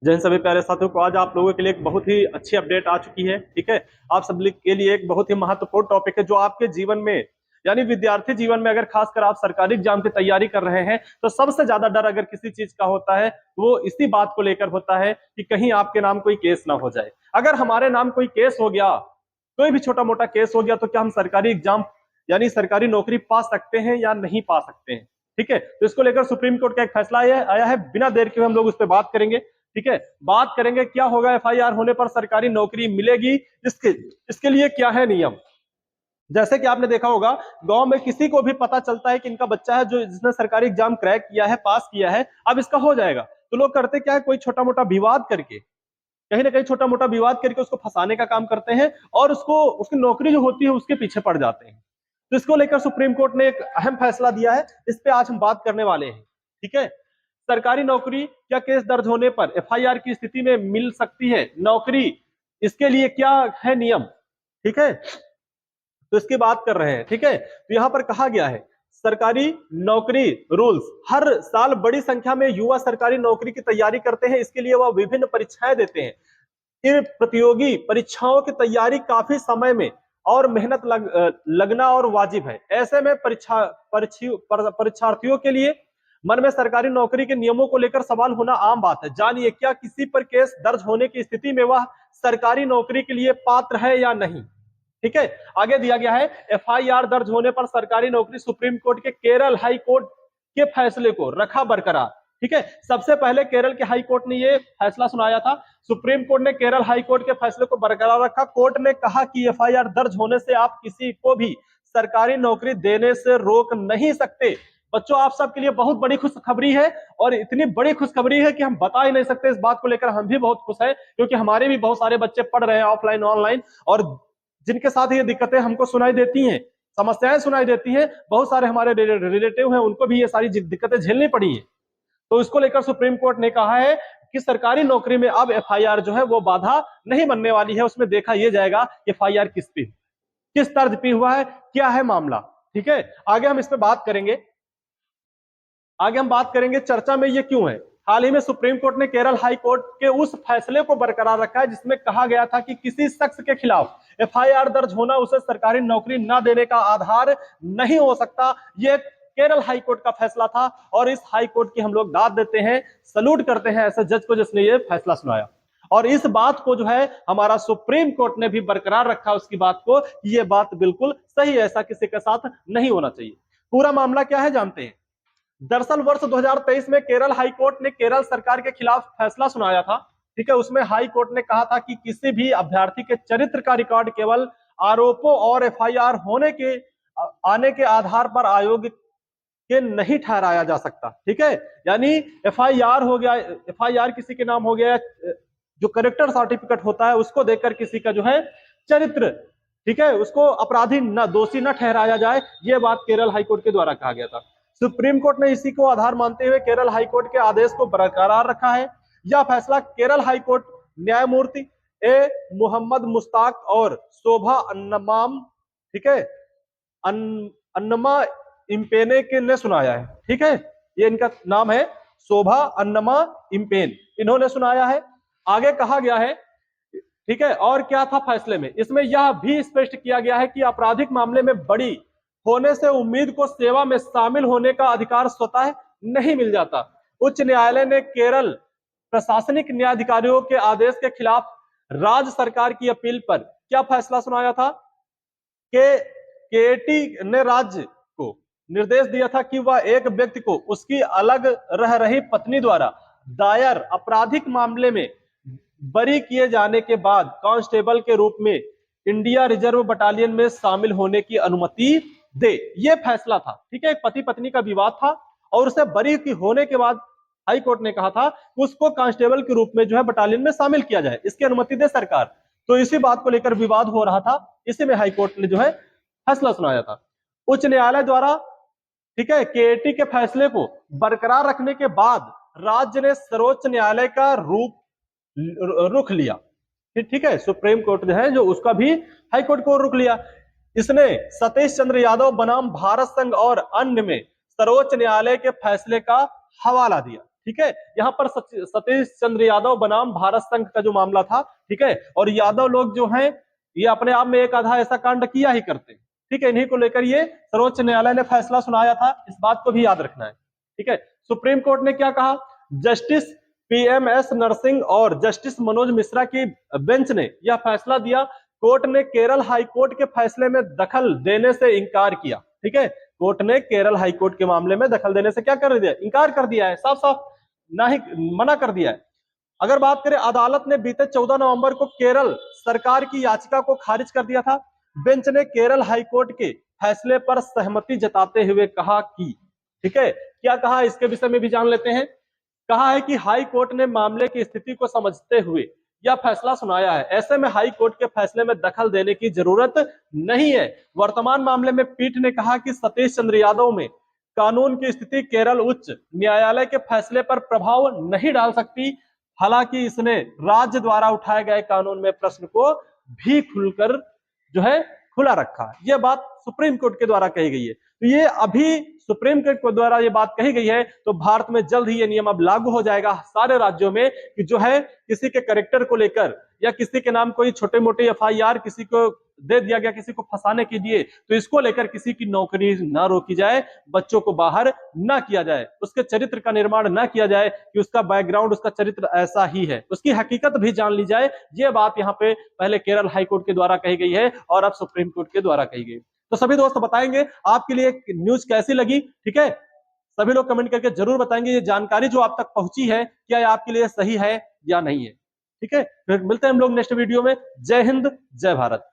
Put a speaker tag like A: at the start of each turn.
A: जय हिंद सभी प्यारे साथियों को। आज आप लोगों के लिए एक बहुत ही अच्छी अपडेट आ चुकी है। ठीक है, आप सब के लिए एक बहुत ही महत्वपूर्ण टॉपिक है जो आपके जीवन में, यानी विद्यार्थी जीवन में, अगर खासकर आप सरकारी एग्जाम की तैयारी कर रहे हैं तो सबसे ज्यादा डर अगर किसी चीज का होता है वो इसी बात को लेकर होता है कि कहीं आपके नाम कोई केस ना हो जाए। अगर हमारे नाम कोई केस हो गया, कोई भी छोटा मोटा केस हो गया, तो क्या हम सरकारी एग्जाम यानी सरकारी नौकरी पा सकते हैं या नहीं पा सकते हैं। ठीक है, तो इसको लेकर सुप्रीम कोर्ट का एक फैसला आया है। बिना देर के हम लोग उस पर बात करेंगे। ठीक है, बात करेंगे क्या होगा, एफआईआर होने पर सरकारी नौकरी मिलेगी, इसके इसके लिए क्या है नियम। जैसे कि आपने देखा होगा, गांव में किसी को भी पता चलता है कि इनका बच्चा है जो जिसने सरकारी एग्जाम क्रैक किया है, पास किया है, अब इसका हो जाएगा, तो लोग करते क्या है, कोई छोटा मोटा विवाद करके, कहीं ना कहीं छोटा मोटा विवाद करके उसको फंसाने का काम करते हैं और उसको उसकी नौकरी जो होती है उसके पीछे पड़ जाते हैं। तो इसको लेकर सुप्रीम कोर्ट ने एक अहम फैसला दिया है, इस पे आज हम बात करने वाले हैं। ठीक है, सरकारी नौकरी क्या केस दर्ज होने पर एफआईआर की स्थिति में मिल सकती है नौकरी, इसके लिए क्या है नियम। ठीक है, तो इसकी बात कर रहे हैं। ठीक है, तो यहां पर कहा गया है सरकारी नौकरी रूल्स। हर साल बड़ी संख्या में युवा सरकारी नौकरी की तैयारी करते हैं, इसके लिए वह विभिन्न परीक्षाएं देते हैं। इन प्रतियोगी परीक्षाओं की तैयारी काफी समय में और मेहनत लगना और वाजिब है। ऐसे में परीक्षार्थियों के लिए मन में सरकारी नौकरी के नियमों को लेकर सवाल होना आम बात है। जानिए क्या किसी पर केस दर्ज होने की स्थिति में वह सरकारी नौकरी के लिए पात्र है या नहीं। ठीक है, आगे दिया गया है एफआईआर दर्ज होने पर सरकारी नौकरी। सुप्रीम कोर्ट के केरल हाई कोर्ट के फैसले को रखा बरकरार। ठीक है, सबसे पहले केरल के हाई कोर्ट ने यह फैसला सुनाया था। सुप्रीम कोर्ट ने केरल हाई कोर्ट के फैसले को बरकरार रखा। कोर्ट ने कहा कि एफआईआर दर्ज होने से आप किसी को भी सरकारी नौकरी देने से रोक नहीं सकते। बच्चों, आप सबके लिए बहुत बड़ी खुशखबरी है, और इतनी बड़ी खुशखबरी है कि हम बता ही नहीं सकते। इस बात को लेकर हम भी बहुत खुश हैं, क्योंकि हमारे भी बहुत सारे बच्चे पढ़ रहे हैं ऑफलाइन ऑनलाइन, और जिनके साथ ये दिक्कतें हमको सुनाई देती हैं, समस्याएं सुनाई देती हैं, बहुत सारे हमारे रिलेटिव हैं, उनको भी ये सारी दिक्कतें झेलनी पड़ी है। तो इसको लेकर सुप्रीम कोर्ट ने कहा है कि सरकारी नौकरी में अब एफआईआर जो है वो बाधा नहीं बनने वाली है। उसमें देखा यह जाएगा एफआईआर किस तर्ज पे हुआ है, क्या है मामला। ठीक है, आगे हम इस पे बात करेंगे। आगे हम बात करेंगे चर्चा में ये क्यों है। हाल ही में सुप्रीम कोर्ट ने केरल हाई कोर्ट के उस फैसले को बरकरार रखा है जिसमें कहा गया था कि किसी शख्स के खिलाफ एफआईआर दर्ज होना उसे सरकारी नौकरी न देने का आधार नहीं हो सकता। यह केरल हाई कोर्ट का फैसला था, और इस हाई कोर्ट की हम लोग दाद देते हैं, सलूट करते हैं ऐसे जज को जिसने ये फैसला सुनाया। और इस बात को जो है हमारा सुप्रीम कोर्ट ने भी बरकरार रखा उसकी बात को, ये बात बिल्कुल सही है, ऐसा किसी के साथ नहीं होना चाहिए। पूरा मामला क्या है जानते हैं। दरअसल वर्ष 2023 में केरल हाई कोर्ट ने केरल सरकार के खिलाफ फैसला सुनाया था। ठीक है, उसमें हाई कोर्ट ने कहा था कि किसी भी अभ्यर्थी के चरित्र का रिकॉर्ड केवल आरोपों और एफआईआर होने के आने के आधार पर आयोग के नहीं ठहराया जा सकता। ठीक है, यानी एफआईआर हो गया, एफआईआर किसी के नाम हो गया, जो करेक्टर सर्टिफिकेट होता है उसको देखकर किसी का जो है चरित्र, ठीक है, उसको अपराधी न दोषी न ठहराया जाए, यह बात केरल हाईकोर्ट के द्वारा कहा गया था। सुप्रीम कोर्ट ने इसी को आधार मानते हुए केरल हाईकोर्ट के आदेश को बरकरार रखा है। यह फैसला केरल हाईकोर्ट न्यायमूर्ति ए मोहम्मद मुश्ताक और शोभा अन्नमाम, ठीक है, अन्नमा इम्पेने के ने सुनाया है। ठीक है, ये इनका नाम है शोभा अन्नमा इम्पेन, इन्होंने सुनाया है। आगे कहा गया है, ठीक है, और क्या था फैसले में, इसमें यह भी स्पष्ट किया गया है कि आपराधिक मामले में बड़ी होने से उम्मीद को सेवा में शामिल होने का अधिकार स्वतः नहीं मिल जाता। उच्च न्यायालय ने केरल प्रशासनिक न्यायाधिकारियों के आदेश के खिलाफ राज्य सरकार की अपील पर क्या फैसला सुनाया था कि केटी ने राज्य को निर्देश दिया था कि वह एक व्यक्ति को उसकी अलग रह रही पत्नी द्वारा दायर आपराधिक मामले में बरी किए जाने के बाद कांस्टेबल के रूप में इंडिया रिजर्व बटालियन में शामिल होने की अनुमति दे। यह फैसला था। ठीक है, एक पति पत्नी का विवाद था और उसे बरी की होने के बाद हाई कोर्ट ने कहा था कि उसको कांस्टेबल के रूप में जो है बटालियन में शामिल किया जाए, इसकी अनुमति दे सरकार। तो इसी बात को लेकर विवाद हो रहा था, इसी में हाई कोर्ट ने जो है फैसला सुनाया था। उच्च न्यायालय द्वारा, ठीक है, केटी के फैसले को बरकरार रखने के बाद राज्य ने सर्वोच्च न्यायालय का रुख लिया। ठीक है, सुप्रीम कोर्ट जो है जो उसका भी हाई कोर्ट को रुख लिया। इसने सतीश चंद्र यादव बनाम भारत संघ और अन्य में सर्वोच्च न्यायालय के फैसले का हवाला दिया। ठीक है। यहाँ पर सतीश चंद्र यादव बनाम भारत संघ का जो मामला था, ठीक है, और यादव लोग जो हैं ये अपने आप में एक आधा ऐसा कांड किया ही करते, ठीक है। इन्हीं को लेकर ये सर्वोच्च न्यायालय ने फैसला सुनाया था, इस बात को भी याद रखना है, ठीक है। सुप्रीम कोर्ट ने क्या कहा, जस्टिस पीएमएस नरसिंह और जस्टिस मनोज मिश्रा की बेंच ने यह फैसला दिया, कोर्ट ने केरल हाईकोर्ट के फैसले में दखल देने से इंकार किया, ठीक है। कोर्ट ने केरल हाईकोर्ट के मामले में दखल देने से क्या कर दिया, इंकार कर दिया है, साफ साफ ना ही मना कर दिया है। अगर बात करें, अदालत ने बीते 14 नवंबर को केरल सरकार की याचिका को खारिज कर दिया था। बेंच ने केरल हाईकोर्ट के फैसले पर सहमति जताते हुए कहा कि, ठीक है, क्या कहा इसके विषय में भी जान लेते हैं। कहा है कि हाई कोर्ट ने मामले की स्थिति को समझते हुए यह फैसला सुनाया है, ऐसे में हाई कोर्ट के फैसले में दखल देने की जरूरत नहीं है। वर्तमान मामले में पीठ ने कहा कि सतीश चंद्र यादव में कानून की स्थिति केरल उच्च न्यायालय के फैसले पर प्रभाव नहीं डाल सकती, हालांकि इसने राज्य द्वारा उठाए गए कानून में प्रश्न को भी खुलकर जो है खुला रखा। यह बात सुप्रीम कोर्ट के द्वारा कही गई है। तो ये अभी सुप्रीम कोर्ट के द्वारा ये बात कही गई है, तो भारत में जल्द ही ये नियम अब लागू हो जाएगा सारे राज्यों में कि जो है किसी के कैरेक्टर को लेकर या किसी के नाम कोई छोटे मोटे एफआईआर किसी को दे दिया गया किसी को फंसाने के लिए, तो इसको लेकर किसी की नौकरी ना रोकी जाए, बच्चों को बाहर ना किया जाए, उसके चरित्र का निर्माण ना किया जाए कि उसका बैकग्राउंड उसका चरित्र ऐसा ही है, उसकी हकीकत भी जान ली जाए। ये बात यहाँ पे पहले केरल हाईकोर्ट के द्वारा कही गई है और अब सुप्रीम कोर्ट के द्वारा कही गई। तो सभी दोस्त बताएंगे आपके लिए न्यूज कैसी लगी, ठीक है। सभी लोग कमेंट करके जरूर बताएंगे ये जानकारी जो आप तक पहुंची है क्या ये आपके लिए सही है या नहीं है, ठीक है। फिर मिलते हैं हम लोग नेक्स्ट वीडियो में। जय हिंद, जय भारत।